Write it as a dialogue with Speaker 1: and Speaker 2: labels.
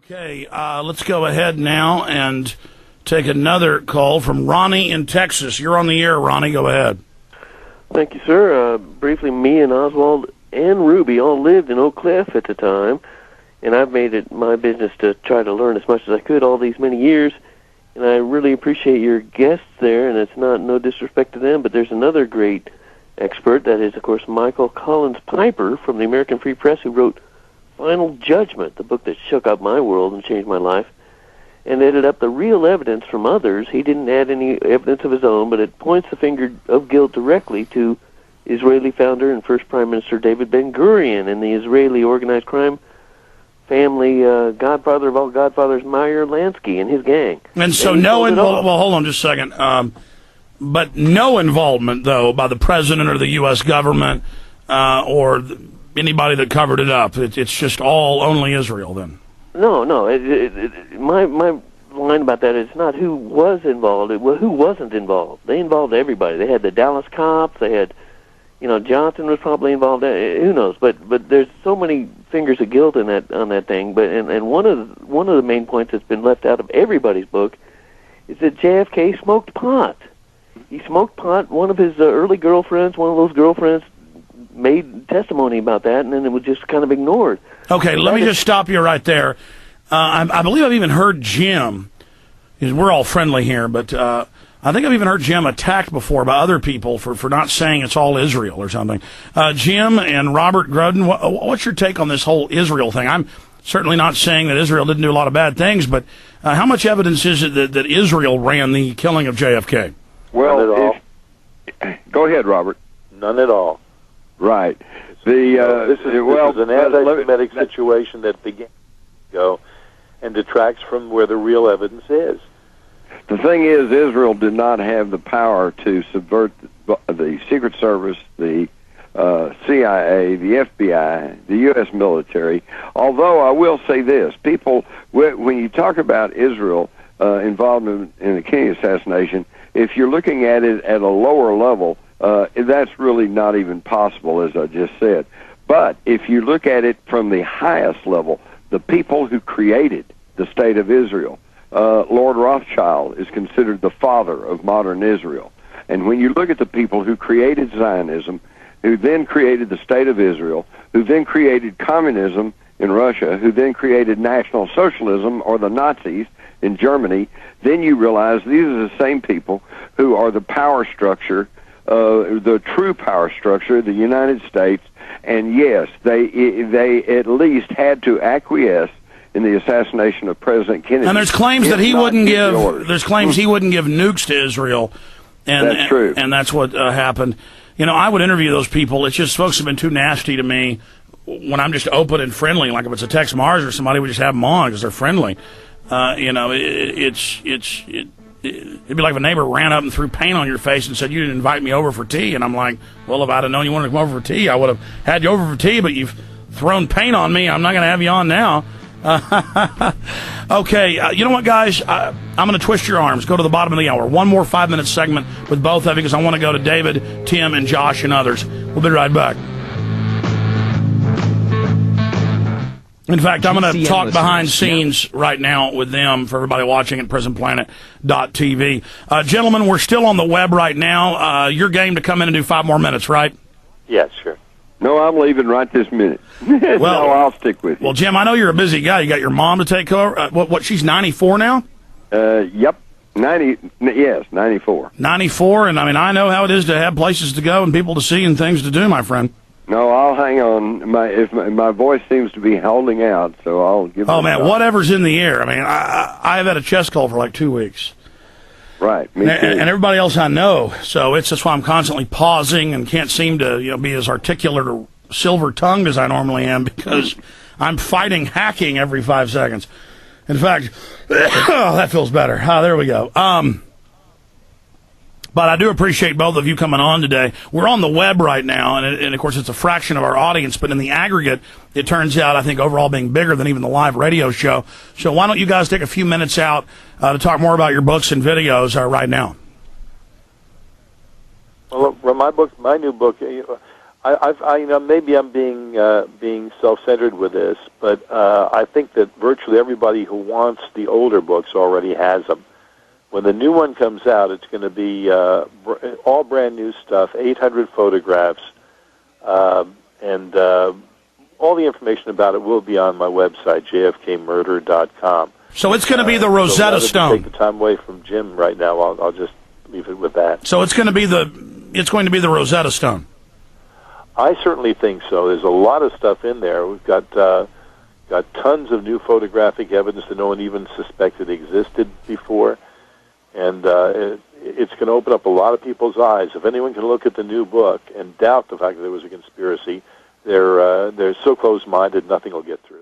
Speaker 1: Okay, let's go ahead now and take another call from Ronnie in Texas. You're on the air, Ronnie. Go ahead.
Speaker 2: Thank you, sir. Briefly, me and Oswald and Ruby all lived in Oak Cliff at the time, and I've made it my business to try to learn as much as I could all these many years, and I really appreciate your guests there, and it's no disrespect to them, but there's another great expert, that is, of course, Michael Collins Piper from the American Free Press, who wrote Final Judgment, the book that shook up my world and changed my life, and added up the real evidence from others. He didn't add any evidence of his own, but it points the finger of guilt directly to Israeli founder and first Prime Minister David Ben-Gurion and the Israeli organized crime family godfather of all godfathers, Meyer Lansky, and his gang.
Speaker 1: And so well, hold on just a second. But no involvement, though, by the president or the U.S. government or anybody that covered it up. It's just only Israel, then.
Speaker 2: No. My line about that is not who was involved, it was who wasn't involved. They involved everybody. They had the Dallas cops. They had, Johnson was probably involved. Who knows? But there's so many fingers of guilt on that thing. But and one of the main points that's been left out of everybody's book is that JFK smoked pot. He smoked pot. One of his early girlfriends, one of those girlfriends, made testimony about that, and then it was just kind of ignored.
Speaker 1: Okay, let me just stop you right there. I believe I've even heard Jim, because we're all friendly here, but I think I've even heard Jim attacked before by other people for not saying it's all Israel or something. Jim and Robert Groden, what's your take on this whole Israel thing? I'm certainly not saying that Israel didn't do a lot of bad things, but how much evidence is it that Israel ran the killing of JFK?
Speaker 3: Well, none at all. Go ahead, Robert.
Speaker 4: None at all.
Speaker 3: Right.
Speaker 4: This is an anti-Semitic situation that began ago and detracts from where the real evidence is.
Speaker 3: The thing is, Israel did not have the power to subvert the Secret Service, the CIA, the FBI, the U.S. military. Although I will say this, people, when you talk about Israel involvement in the Kennedy assassination, if you're looking at it at a lower level, that's really not even possible, as I just said. But if you look at it from the highest level, the people who created the State of Israel, Lord Rothschild is considered the father of modern Israel. And when you look at the people who created Zionism, who then created the State of Israel, who then created communism in Russia, who then created National Socialism, or the Nazis, in Germany, then you realize these are the same people who are the power structure, the true power structure of the United States. And yes, they at least had to acquiesce in the assassination of President Kennedy.
Speaker 1: And there's claims that he wouldn't give. There's claims he wouldn't give nukes to Israel. And
Speaker 3: that's true.
Speaker 1: And that's what happened. I would interview those people. It's just folks have been too nasty to me when I'm just open and friendly. Like if it's a Tex Mars or somebody, we just have them on because they're friendly. It'd be like if a neighbor ran up and threw paint on your face and said, "You didn't invite me over for tea." And I'm like, well, if I'd have known you wanted to come over for tea, I would have had you over for tea, but you've thrown paint on me. I'm not going to have you on now. Okay, you know what, guys? I'm going to twist your arms. Go to the bottom of the hour. One more 5-minute segment with both of you because I want to go to David, Tim, and Josh and others. We'll be right back. In fact, I'm going to talk behind scenes right now with them for everybody watching at PrisonPlanet.tv. Gentlemen, we're still on the web right now. You're game to come in and do 5 more minutes, right?
Speaker 4: Yes, sure.
Speaker 3: No, I'm leaving right this minute.
Speaker 1: Well,
Speaker 3: no, I'll stick with you.
Speaker 1: Well, Jim, I know you're a busy guy. You got your mom to take care of. What, she's 94 now?
Speaker 3: Yep. 94.
Speaker 1: 94, and I know how it is to have places to go and people to see and things to do, my friend.
Speaker 3: No, I'll hang on. My voice seems to be holding out, so I'll give it a
Speaker 1: man,
Speaker 3: shot.
Speaker 1: Whatever's in the air. I've had a chest cold for like 2 weeks.
Speaker 3: Right, me too.
Speaker 1: And everybody else I know. So that's why I'm constantly pausing and can't seem to be as articulate or silver-tongued as I normally am because I'm fighting hacking every 5 seconds. In fact, that feels better. There we go. But I do appreciate both of you coming on today. We're on the web right now, and of course, it's a fraction of our audience, but in the aggregate, it turns out, I think, overall being bigger than even the live radio show. So why don't you guys take a few minutes out to talk more about your books and videos right now?
Speaker 4: Well, my new book, maybe I'm being self-centered with this, but I think that virtually everybody who wants the older books already has them. When the new one comes out, it's going to be all brand new stuff, 800 photographs, and all the information about it will be on my website, jfkmurder.com.
Speaker 1: So it's going to be the Rosetta Stone.
Speaker 4: Take the time away from Jim right now. I'll just leave it with that.
Speaker 1: So it's going to be the Rosetta Stone.
Speaker 4: I certainly think so. There's a lot of stuff in there. We've got tons of new photographic evidence that no one even suspected existed before, and it's going to open up a lot of people's eyes. If anyone can look at the new book and doubt the fact that there was a conspiracy, they're so close-minded, nothing will get through.